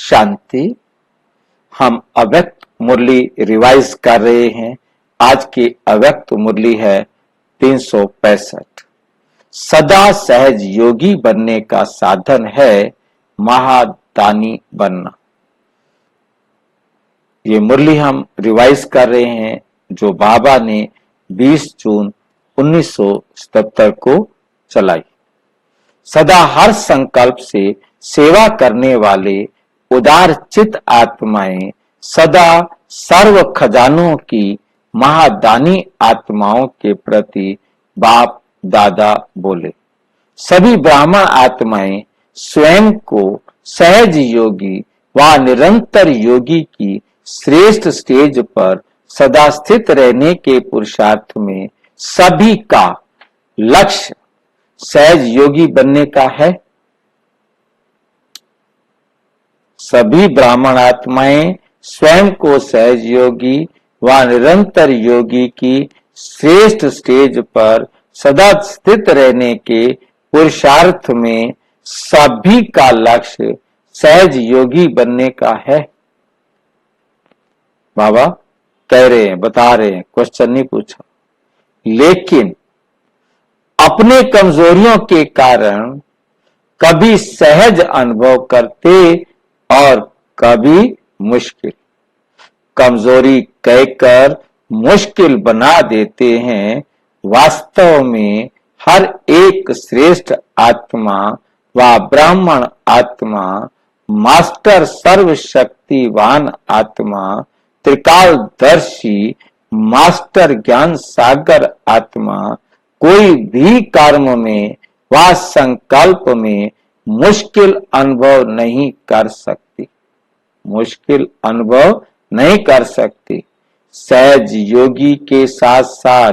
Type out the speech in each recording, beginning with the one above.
शांति। हम अव्यक्त मुरली रिवाइज कर रहे हैं। आज की अव्यक्त मुरली है 365। सदा सहज योगी बनने का साधन है महादानी बनना। ये मुरली हम रिवाइज कर रहे हैं जो बाबा ने 20 जून 1977 को चलाई। सदा हर संकल्प से सेवा करने वाले उदार चित आत्माएं सदा सर्व खजानों की महादानी आत्माओं के प्रति बाप दादा बोले। सभी ब्राह्मण आत्माएं स्वयं को सहज योगी व निरंतर योगी की श्रेष्ठ स्टेज पर सदा स्थित रहने के पुरुषार्थ में सभी का लक्ष्य सहज योगी बनने का है। सभी ब्राह्मण आत्माएं स्वयं को सहज योगी व निरंतर योगी की श्रेष्ठ स्टेज पर सदा स्थित रहने के पुरुषार्थ में सभी का लक्ष्य सहज योगी बनने का है। बाबा कह रहे हैं, बता रहे हैं, क्वेश्चन नहीं पूछा, लेकिन अपने कमजोरियों के कारण कभी सहज अनुभव करते और कभी मुश्किल। कमजोरी कहकर मुश्किल बना देते हैं। वास्तव में हर एक श्रेष्ठ आत्मा व ब्राह्मण आत्मा, मास्टर सर्वशक्तिवान आत्मा, त्रिकालदर्शी मास्टर ज्ञान सागर आत्मा कोई भी कर्म में व संकल्प में मुश्किल अनुभव नहीं कर सकती। मुश्किल अनुभव नहीं कर सकती। सहज योगी के साथ साथ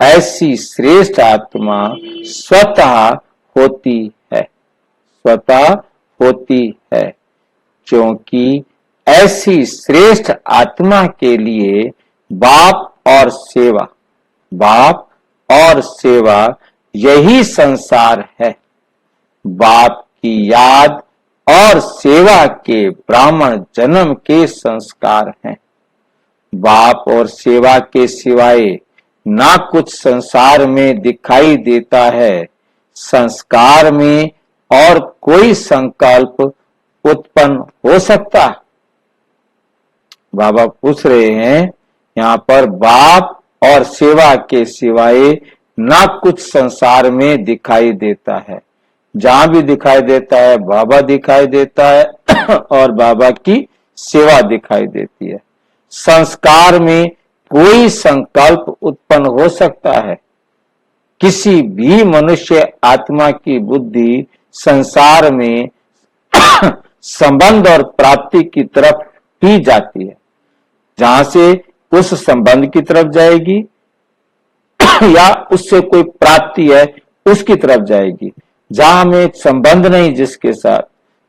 ऐसी श्रेष्ठ आत्मा स्वतः होती है। स्वतः होती है, क्योंकि ऐसी श्रेष्ठ आत्मा के लिए बाप और सेवा, बाप और सेवा यही संसार है। बाप की याद और सेवा के ब्राह्मण जन्म के संस्कार हैं। बाप और सेवा के सिवाय ना कुछ संसार में दिखाई देता है। संस्कार में और कोई संकल्प उत्पन्न हो सकता? बाबा पूछ रहे हैं यहाँ पर, बाप और सेवा के सिवाय ना कुछ संसार में दिखाई देता है। जहां भी दिखाई देता है बाबा दिखाई देता है और बाबा की सेवा दिखाई देती है। संस्कार में कोई संकल्प उत्पन्न हो सकता है। किसी भी मनुष्य आत्मा की बुद्धि संसार में संबंध और प्राप्ति की तरफ ही जाती है। जहां से उस संबंध की तरफ जाएगी या उससे कोई प्राप्ति है उसकी तरफ जाएगी। जहां हमें संबंध नहीं जिसके साथ,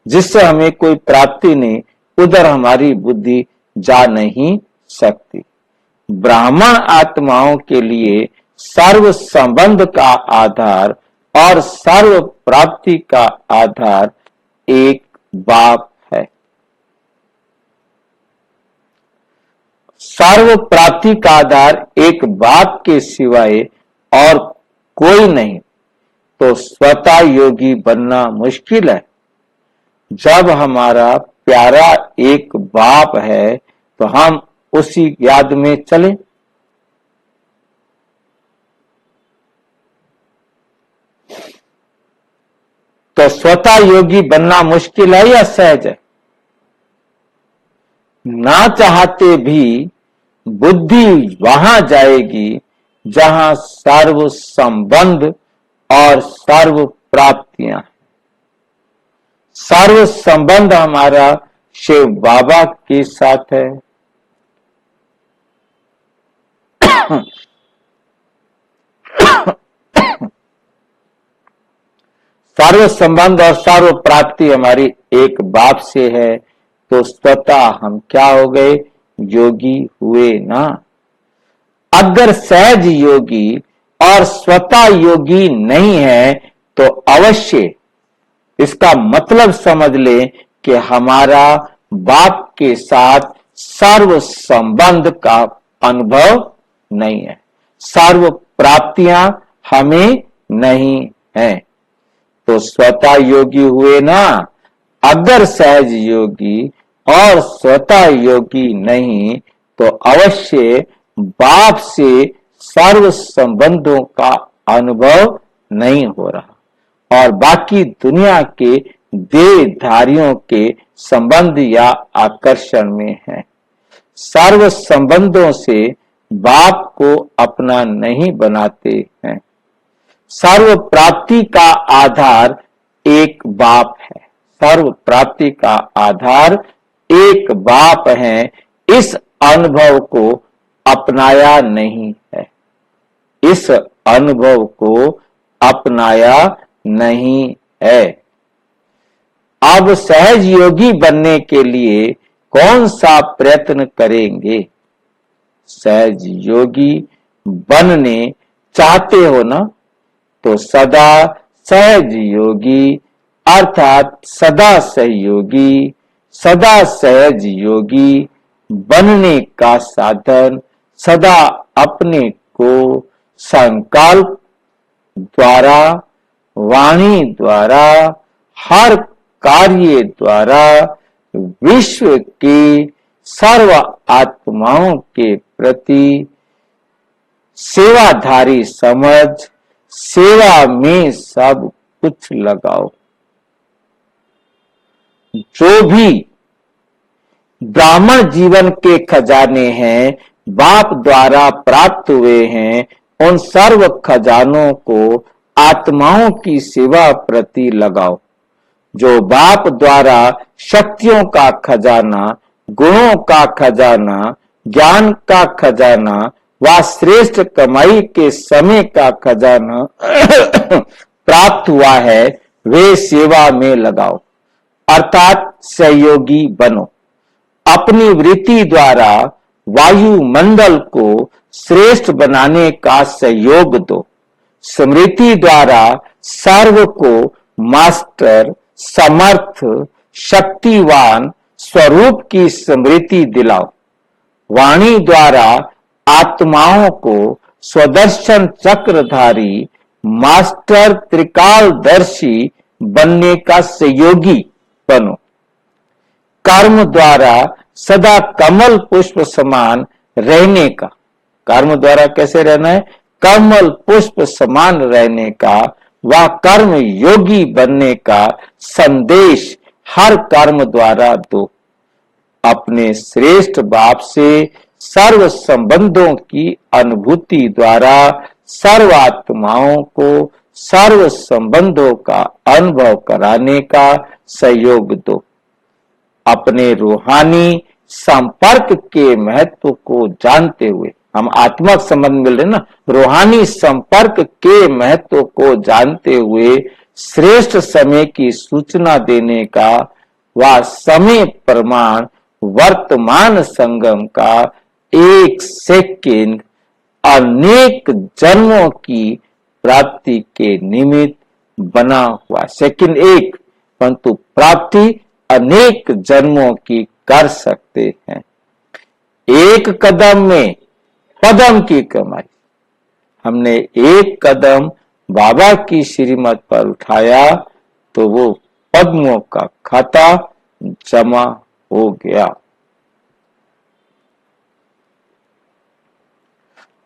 जिससे हमें कोई प्राप्ति नहीं, उधर हमारी बुद्धि जा नहीं सकती। ब्राह्मण आत्माओं के लिए सर्व संबंध का आधार और सर्व प्राप्ति का आधार एक बाप है। सर्व प्राप्ति का आधार एक बाप के सिवाय और कोई नहीं, तो स्वतः योगी बनना मुश्किल है। जब हमारा प्यारा एक बाप है तो हम उसी याद में चले। तो स्वतः योगी बनना मुश्किल है या सहज है? ना चाहते भी बुद्धि वहां जाएगी जहां सर्व संबंध और सर्व प्राप्तियां। सर्व संबंध हमारा शिव बाबा के साथ है। सर्व संबंध और सर्व प्राप्ति हमारी एक बाप से है, तो स्वतः हम क्या हो गए? योगी हुए ना। अगर सहज योगी और स्वतः योगी नहीं है तो अवश्य इसका मतलब समझ ले कि हमारा बाप के साथ सर्व संबंध का अनुभव नहीं है, सर्व प्राप्तियां हमें नहीं है। तो स्वतः योगी हुए ना। अगर सहज योगी और स्वतः योगी नहीं तो अवश्य बाप से सर्व संबंधों का अनुभव नहीं हो रहा और बाकी दुनिया के देहधारियों के संबंध या आकर्षण में है। सर्व संबंधों से बाप को अपना नहीं बनाते हैं। सर्व प्राप्ति का आधार एक बाप है, सर्व प्राप्ति का आधार एक बाप है। इस अनुभव को अपनाया नहीं है, इस अनुभव को अपनाया नहीं है। अब सहज योगी बनने के लिए कौन सा प्रयत्न करेंगे? सहज योगी बनने चाहते हो ना, तो सदा सहज योगी अर्थात सदा सहयोगी, सदा सहज योगी बनने का साधन सदा अपने को संकल्प द्वारा, वाणी द्वारा, हर कार्य द्वारा विश्व की सर्व आत्माओं के प्रति सेवाधारी समझ, सेवा में सब कुछ लगाओ। जो भी ब्राह्मण जीवन के खजाने हैं, बाप द्वारा प्राप्त हुए हैं, उन सर्व खजानों को आत्माओं की सेवा प्रति लगाओ। जो बाप द्वारा शक्तियों का खजाना, गुणों का खजाना, ज्ञान का खजाना व श्रेष्ठ कमाई के समय का खजाना प्राप्त हुआ है, वे सेवा में लगाओ अर्थात सहयोगी बनो। अपनी वृत्ति द्वारा वायुमंडल को श्रेष्ठ बनाने का सहयोग दो। स्मृति द्वारा सर्व को मास्टर, समर्थ, शक्तिवान स्वरूप की स्मृति दिलाओ। वाणी द्वारा आत्माओं को स्वदर्शन चक्रधारी, मास्टर त्रिकालदर्शी बनने का सहयोगी बनो। कर्म द्वारा सदा कमल पुष्प समान रहने का, कर्म द्वारा कैसे रहना है? कमल पुष्प समान रहने का व कर्म योगी बनने का संदेश हर कर्म द्वारा दो। अपने श्रेष्ठ बाप से सर्व संबंधों की अनुभूति द्वारा सर्व आत्माओं को सर्व संबंधों का अनुभव कराने का सहयोग दो। अपने रूहानी संपर्क के महत्व को जानते हुए, हम आत्मा संबंध मिल रहे ना, रूहानी संपर्क के महत्व को जानते हुए श्रेष्ठ समय की सूचना देने का व समय प्रमाण वर्तमान संगम का एक सेकंड अनेक जन्मों की प्राप्ति के निमित्त बना हुआ। सेकंड एक, परंतु प्राप्ति अनेक जन्मों की कर सकते हैं। एक कदम में पदम की कमाई। हमने एक कदम बाबा की श्रीमत पर उठाया तो वो पद्मों का खाता जमा हो गया।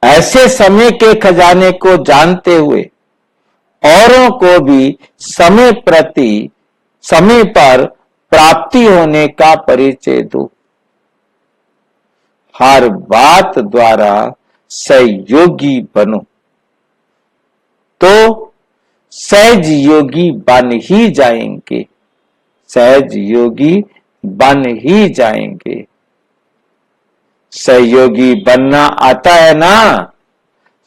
ऐसे समय के खजाने को जानते हुए औरों को भी समय पर प्राप्ति होने का परिचय दो। हर बात द्वारा सहयोगी बनो तो सहज योगी बन ही जाएंगे, सहज योगी बन ही जाएंगे। सहयोगी बनना आता है ना,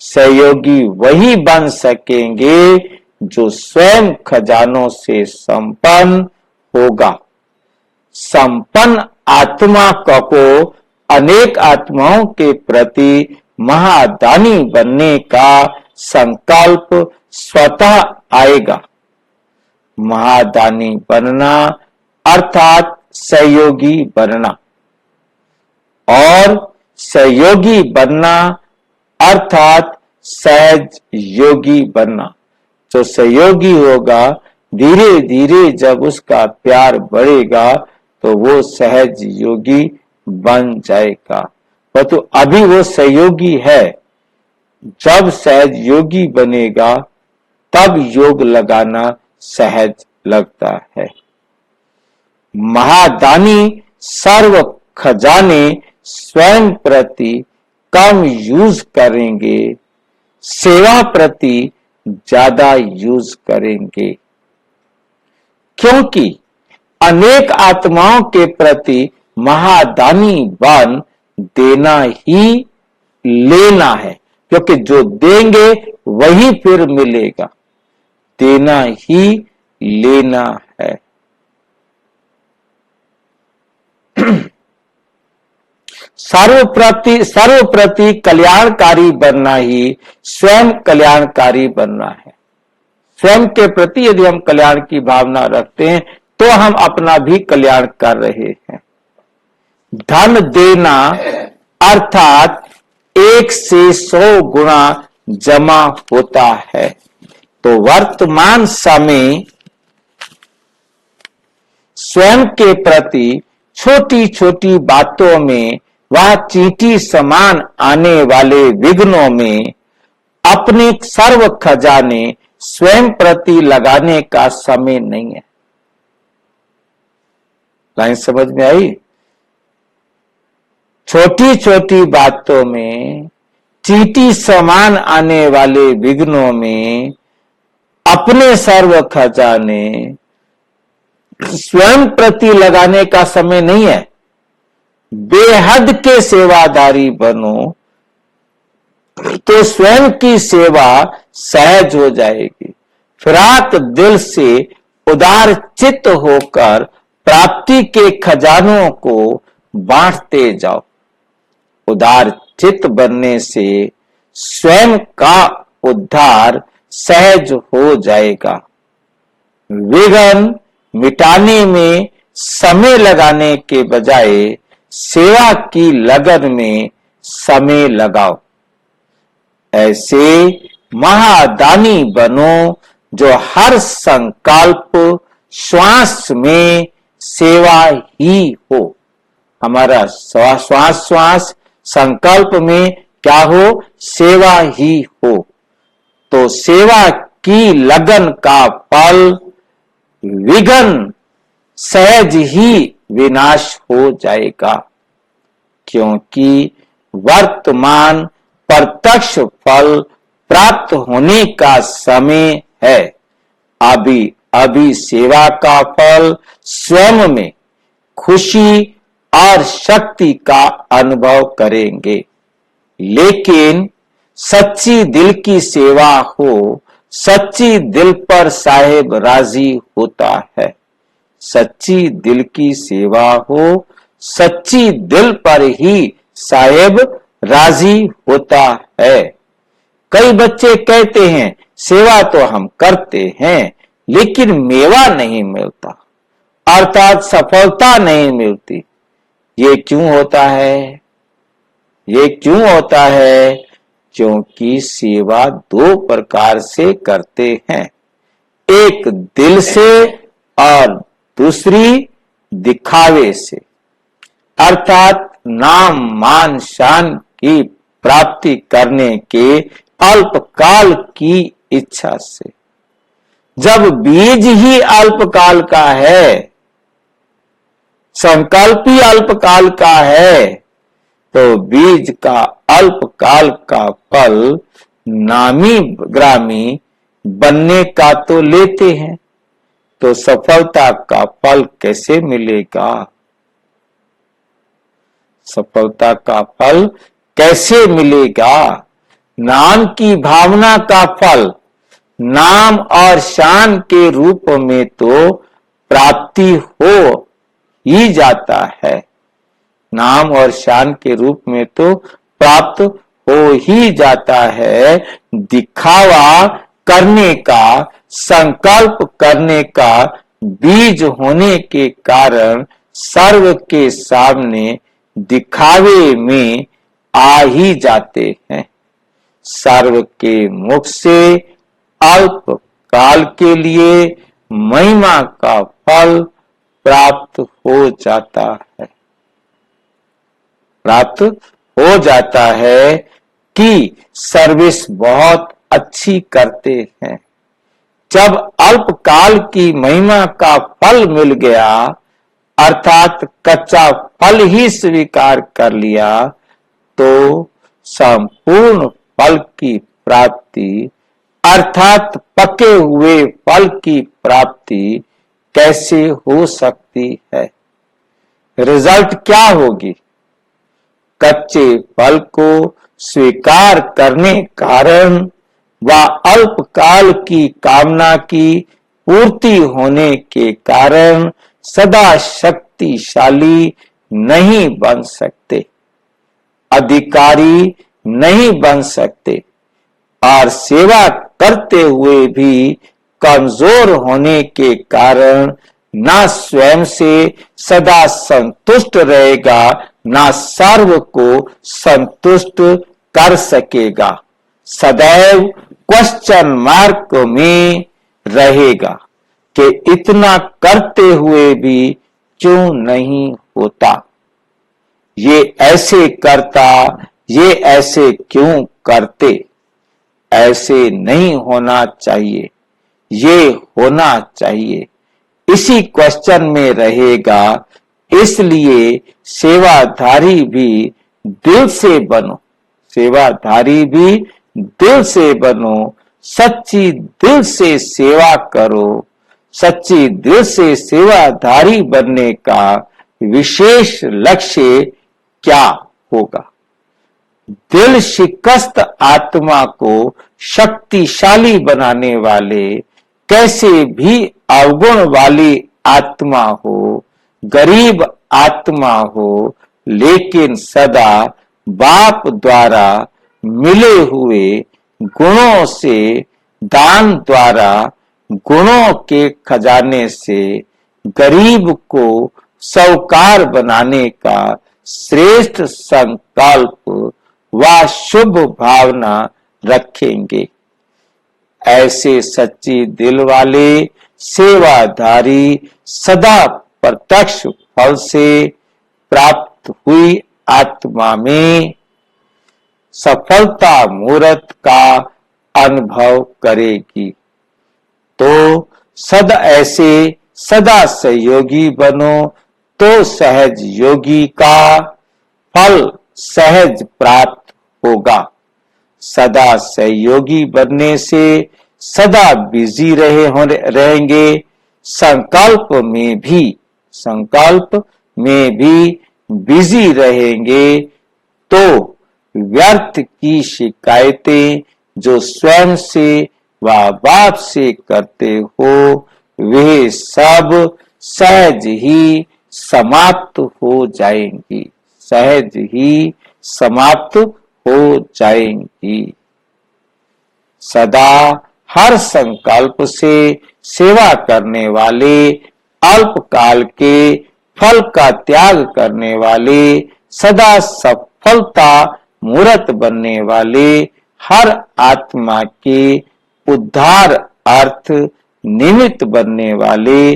सहयोगी वही बन सकेंगे जो स्वयं खजानों से संपन्न होगा। संपन्न आत्मा को अनेक आत्माओं के प्रति महादानी बनने का संकल्प स्वतः आएगा। महादानी बनना अर्थात सहयोगी बनना। और सहयोगी बनना अर्थात सहज योगी बनना। जो सहयोगी होगा, धीरे धीरे जब उसका प्यार बढ़ेगा तो वो सहज योगी बन जाएगा। परंतु अभी वो सहयोगी है, जब सहज योगी बनेगा तब योग लगाना सहज लगता है। महादानी सर्व खजाने स्वयं प्रति कम यूज करेंगे, सेवा प्रति ज्यादा यूज करेंगे। क्योंकि अनेक आत्माओं के प्रति महादानी बन देना ही लेना है, क्योंकि जो देंगे वही फिर मिलेगा। देना ही लेना है। सर्वप्रति कल्याणकारी बनना ही स्वयं कल्याणकारी बनना है। स्वयं के प्रति यदि हम कल्याण की भावना रखते हैं तो हम अपना भी कल्याण कर रहे हैं। धन देना अर्थात 1 से 100 गुना जमा होता है। तो वर्तमान समय स्वयं के प्रति छोटी छोटी बातों में वह चींटी समान आने वाले विघ्नों में अपने सर्व खजाने स्वयं प्रति लगाने का समय नहीं है। लाइन समझ में आई? छोटी छोटी बातों में चींटी समान आने वाले विघ्नों में अपने सर्व खजाने स्वयं प्रति लगाने का समय नहीं है। बेहद के सेवादारी बनो तो स्वयं की सेवा सहज हो जाएगी। फिराक दिल से उदार चित्त होकर प्राप्ति के खजानों को बांटते जाओ। उदार चित्त बनने से स्वयं का उद्धार सहज हो जाएगा। विघ्न मिटाने में समय लगाने के बजाय सेवा की लगन में समय लगाओ। ऐसे महादानी बनो जो हर संकल्प श्वास में सेवा ही हो। हमारा श्वास श्वास संकल्प में क्या हो? सेवा ही हो। तो सेवा की लगन का फल विघ्न सहज ही विनाश हो जाएगा। क्योंकि वर्तमान प्रत्यक्ष फल प्राप्त होने का समय है। अभी अभी सेवा का फल स्वयं में खुशी और शक्ति का अनुभव करेंगे। लेकिन सच्ची दिल की सेवा हो, सच्ची दिल पर साहेब राजी होता है। सच्ची दिल की सेवा हो, सच्ची दिल पर ही साहेब राजी होता है। कई बच्चे कहते हैं सेवा तो हम करते हैं लेकिन मेवा नहीं मिलता, अर्थात सफलता नहीं मिलती। ये क्यों होता है? ये क्यों होता है? क्योंकि सेवा 2 प्रकार से करते हैं, एक दिल से और दूसरी दिखावे से, अर्थात नाम मान शान की प्राप्ति करने के अल्पकाल की इच्छा से। जब बीज ही अल्पकाल का है, संकल्प ही अल्पकाल का है, तो बीज का अल्पकाल का फल नामी ग्रामी बनने का तो लेते हैं, तो सफलता का फल कैसे मिलेगा? सफलता का फल कैसे मिलेगा? नाम की भावना का फल नाम और शान के रूप में तो प्राप्ति हो ही जाता है। नाम और शान के रूप में तो प्राप्त हो ही जाता है। दिखावा करने का, संकल्प करने का बीज होने के कारण सर्व के सामने दिखावे में आ ही जाते हैं। सर्व के मुख से अल्प काल के लिए महिमा का फल प्राप्त हो जाता है। प्राप्त हो जाता है कि सर्विस बहुत अच्छी करते हैं। जब अल्पकाल की महिमा का फल मिल गया, अर्थात कच्चा फल ही स्वीकार कर लिया, तो संपूर्ण फल की प्राप्ति अर्थात पके हुए फल की प्राप्ति कैसे हो सकती है? रिजल्ट क्या होगी? कच्चे फल को स्वीकार करने कारण व अल्पकाल की कामना की पूर्ति होने के कारण सदा शक्तिशाली नहीं बन सकते, अधिकारी नहीं बन सकते और सेवा करते हुए भी कमजोर होने के कारण ना स्वयं से सदा संतुष्ट रहेगा, ना सर्व को संतुष्ट कर सकेगा, सदैव क्वेश्चन मार्क में रहेगा कि इतना करते हुए भी क्यों नहीं होता, ये ऐसे करता, ये ऐसे क्यों करते। ऐसे नहीं होना चाहिए, ये होना चाहिए, इसी क्वेश्चन में रहेगा। इसलिए सेवाधारी भी दिल से बनो, सेवाधारी भी दिल से बनो, सच्ची दिल से सेवा करो। सच्ची दिल से सेवाधारी बनने का विशेष लक्ष्य क्या होगा? दिल शिकस्त आत्मा को शक्तिशाली बनाने वाले, कैसे भी अवगुण वाली आत्मा हो, गरीब आत्मा हो, लेकिन सदा बाप द्वारा मिले हुए गुणों से, दान द्वारा गुणों के खजाने से गरीब को साहूकार बनाने का श्रेष्ठ संकल्प व शुभ भावना रखेंगे। ऐसे सच्ची दिल वाले सेवाधारी सदा प्रत्यक्ष फल से प्राप्त हुई आत्मा में सफलता मूर्त का अनुभव करेगी। तो ऐसे सदा सहयोगी बनो, तो सहज योगी का फल सहज प्राप्त होगा। सदा सहयोगी बनने से सदा बिजी रहेंगे, संकल्प में भी बिजी रहेंगे। तो व्यर्थ की शिकायतें जो स्वयं से व बाप से करते हो, वे सब सहज ही समाप्त हो जाएंगी, सहज ही समाप्त हो जाएंगी। सदा हर संकल्प से सेवा करने वाले, अल्पकाल के फल का त्याग करने वाले, सदा सफलता मूर्त बनने वाले, हर आत्मा के उद्धार अर्थ निमित्त बनने वाले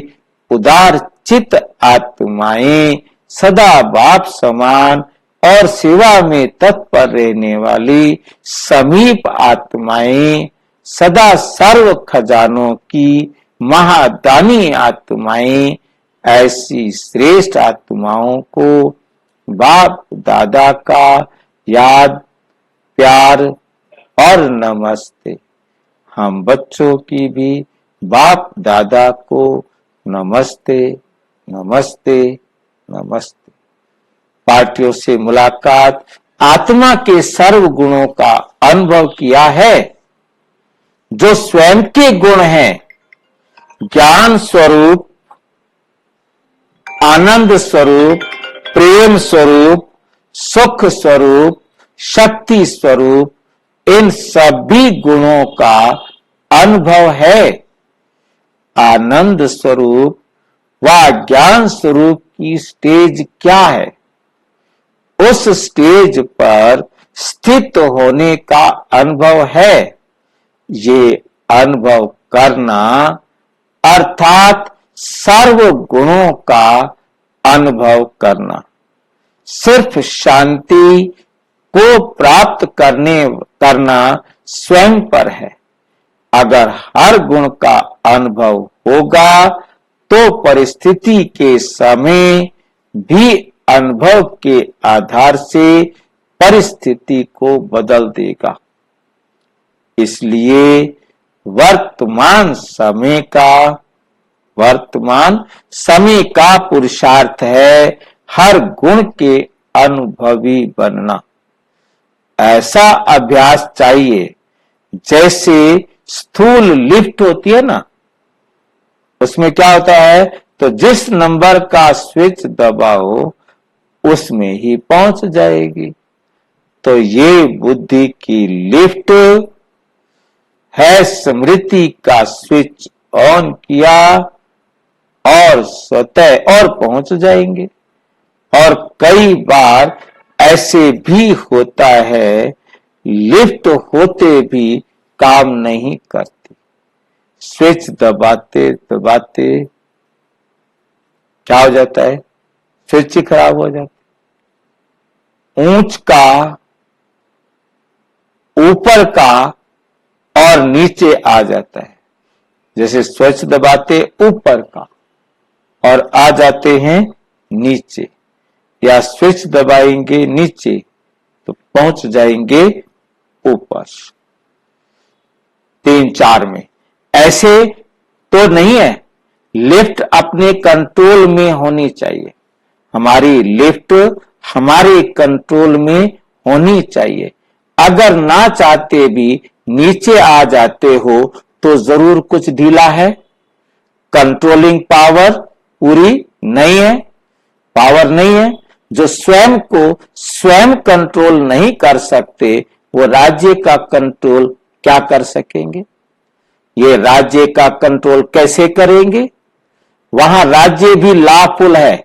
उदार चित्त आत्माएं, सदा बाप समान और सेवा में तत्पर रहने वाली समीप आत्माएं, सदा सर्व खजानों की महादानी आत्माएं, ऐसी श्रेष्ठ आत्माओं को बाप दादा का याद, प्यार और नमस्ते। हम बच्चों की भी बाप दादा को नमस्ते, नमस्ते, नमस्ते। पार्टियों से मुलाकात, आत्मा के सर्व गुणों का अनुभव किया है, जो स्वयं के गुण हैं, ज्ञान स्वरूप, आनंद स्वरूप, प्रेम स्वरूप, सुख स्वरूप, शक्ति स्वरूप, इन सभी गुणों का अनुभव है। आनंद स्वरूप, वह ज्ञान स्वरूप की स्टेज क्या है, उस स्टेज पर स्थित होने का अनुभव है। ये अनुभव करना अर्थात सर्व गुणों का अनुभव करना सिर्फ शांति को प्राप्त करना स्वयं पर है। अगर हर गुण का अनुभव होगा तो परिस्थिति के समय भी अनुभव के आधार से परिस्थिति को बदल देगा। इसलिए वर्तमान समय का पुरुषार्थ है हर गुण के अनुभवी बनना। ऐसा अभ्यास चाहिए जैसे स्थूल लिफ्ट होती है ना, उसमें क्या होता है, तो जिस नंबर का स्विच दबाओ उसमें ही पहुंच जाएगी। तो ये बुद्धि की लिफ्ट है, स्मृति का स्विच ऑन किया और स्वतः और पहुंच जाएंगे। और कई बार ऐसे भी होता है, लिफ्ट होते भी काम नहीं करती, स्विच दबाते दबाते क्या हो जाता है, स्विच ही खराब हो जाता है। ऊंच का, ऊपर का और नीचे आ जाता है। जैसे स्विच दबाते ऊपर का और आ जाते हैं नीचे, या स्विच दबाएंगे नीचे तो पहुंच जाएंगे ऊपर। 3-4 में ऐसे तो नहीं है। लिफ्ट अपने कंट्रोल में होनी चाहिए, हमारी लिफ्ट हमारे कंट्रोल में होनी चाहिए। अगर ना चाहते भी नीचे आ जाते हो तो जरूर कुछ ढीला है, कंट्रोलिंग पावर पूरी नहीं है, पावर नहीं है। जो स्वयं को स्वयं कंट्रोल नहीं कर सकते वो राज्य का कंट्रोल क्या कर सकेंगे। ये राज्य का कंट्रोल कैसे करेंगे। वहां राज्य भी लॉफुल है,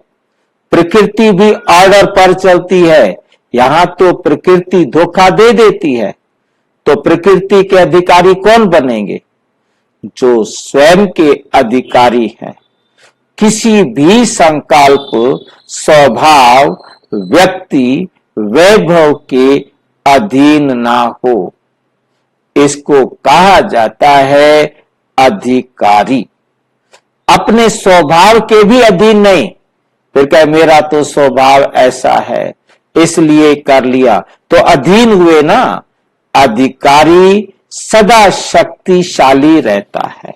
प्रकृति भी ऑर्डर पर चलती है। यहां तो प्रकृति धोखा दे देती है। तो प्रकृति के अधिकारी कौन बनेंगे, जो स्वयं के अधिकारी हैं। किसी भी संकल्प, स्वभाव, व्यक्ति, वैभव के अधीन ना हो, इसको कहा जाता है अधिकारी। अपने स्वभाव के भी अधीन नहीं, फिर कहे मेरा तो स्वभाव ऐसा है इसलिए कर लिया, तो अधीन हुए ना। अधिकारी सदा शक्तिशाली रहता है।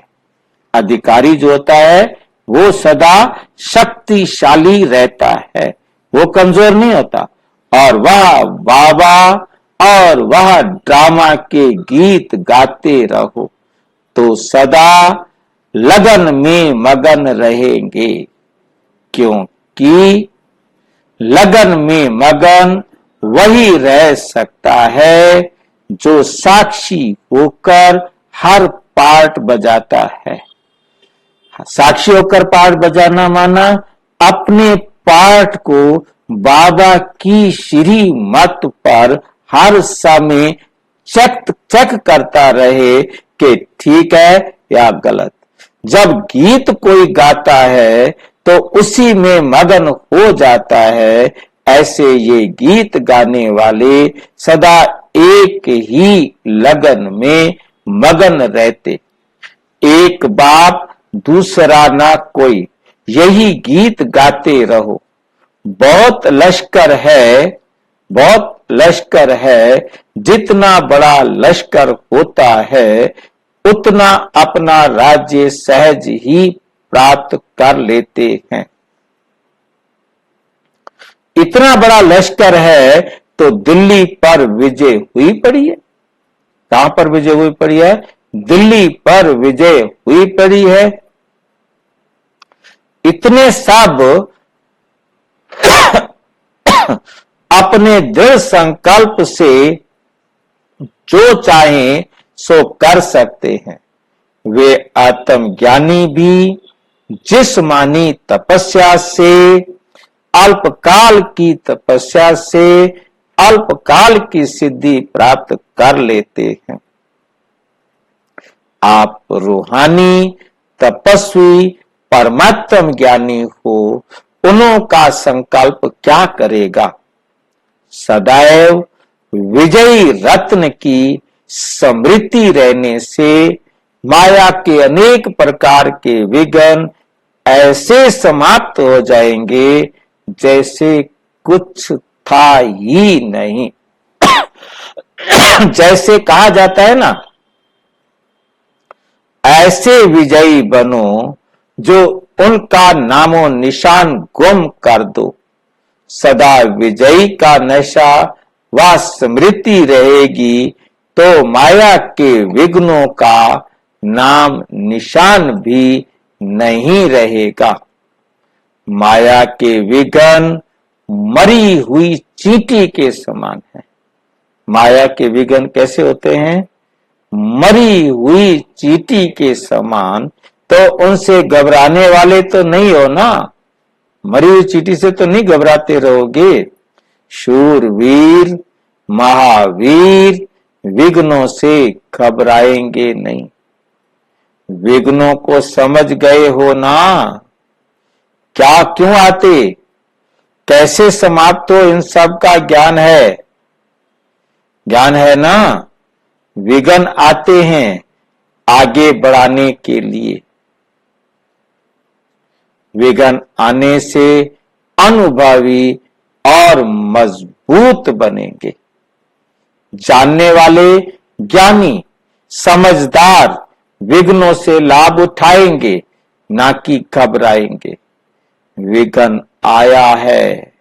अधिकारी जो होता है वो सदा शक्तिशाली रहता है, वो कमजोर नहीं होता। और वह बाबा और वह ड्रामा के गीत गाते रहो तो सदा लगन में मगन रहेंगे, क्योंकि लगन में मगन वही रह सकता है जो साक्षी होकर हर पार्ट बजाता है। साक्षी होकर पार्ट बजाना माना अपने पार्ट को बाबा की श्रीमत पर हर समय चेक करता रहे कि ठीक है या गलत। जब गीत कोई गाता है तो उसी में मगन हो जाता है। ऐसे ये गीत गाने वाले सदा एक ही लगन में मगन रहते। एक बाप दूसरा ना कोई, यही गीत गाते रहो। बहुत लश्कर है, जितना बड़ा लश्कर होता है उतना अपना राज्य सहज ही प्राप्त कर लेते हैं। इतना बड़ा लश्कर है तो दिल्ली पर विजय हुई पड़ी है। कहां पर विजय हुई पड़ी है, दिल्ली पर विजय हुई पड़ी है। इतने सब अपने दृढ़ संकल्प से जो चाहें सो कर सकते हैं। वे आत्मज्ञानी भी जिस्मानी तपस्या से, अल्पकाल की तपस्या से अल्पकाल की सिद्धि प्राप्त कर लेते हैं। आप रूहानी तपस्वी परमात्म ज्ञानी हो, उन्हों का संकल्प क्या करेगा? सदैव विजयी रत्न की समृद्धि रहने से माया के अनेक प्रकार के विघ्न ऐसे समाप्त हो जाएंगे जैसे कुछ था ही नहीं। जैसे कहा जाता है ना, ऐसे विजयी बनो जो उनका नामो निशान गुम कर दो। सदा विजयी का नशा व स्मृति रहेगी तो माया के विघ्नों का नाम निशान भी नहीं रहेगा। माया के विघ्न मरी हुई चींटी के समान है। माया के विघ्न कैसे होते हैं? मरी हुई चींटी के समान। तो उनसे घबराने वाले तो नहीं हो ना, मरी हुई चींटी से तो नहीं घबराते रहोगे। शूरवीर महावीर विघ्नों से घबराएंगे नहीं। विघ्नों को समझ गए हो ना, क्या क्यों आते, कैसे समाप्त हो, इन सब का ज्ञान है, ज्ञान है ना। विघ्न आते हैं आगे बढ़ाने के लिए। विघ्न आने से अनुभवी और मजबूत बनेंगे। जानने वाले ज्ञानी समझदार विघ्नों से लाभ उठाएंगे, ना कि घबराएंगे। विघ्न आया है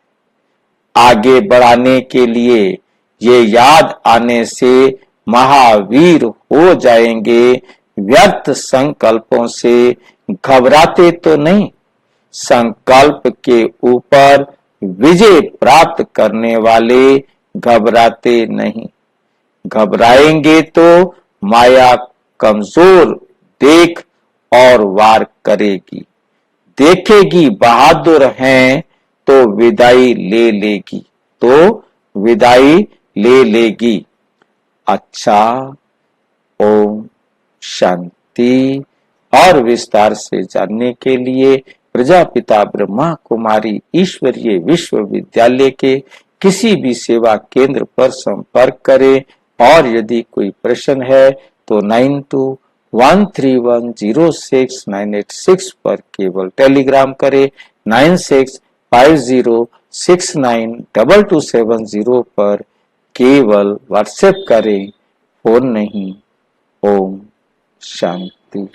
आगे बढ़ाने के लिए, ये याद आने से महावीर हो जाएंगे। व्यर्थ संकल्पों से घबराते तो नहीं, संकल्प के ऊपर विजय प्राप्त करने वाले घबराते नहीं। घबराएंगे तो माया कमजोर देख और वार करेगी। देखेगी बहादुर हैं तो विदाई ले लेगी, तो विदाई ले लेगी। अच्छा, ओम शांति। और विस्तार से जानने के लिए प्रजापिता ब्रह्मा कुमारी ईश्वरीय विश्वविद्यालय के किसी भी सेवा केंद्र पर संपर्क करें। और यदि कोई प्रश्न है तो 9213106986 पर केवल टेलीग्राम करें। 9650692270 पर केवल व्हाट्सएप करें, फोन नहीं। ओम शांति।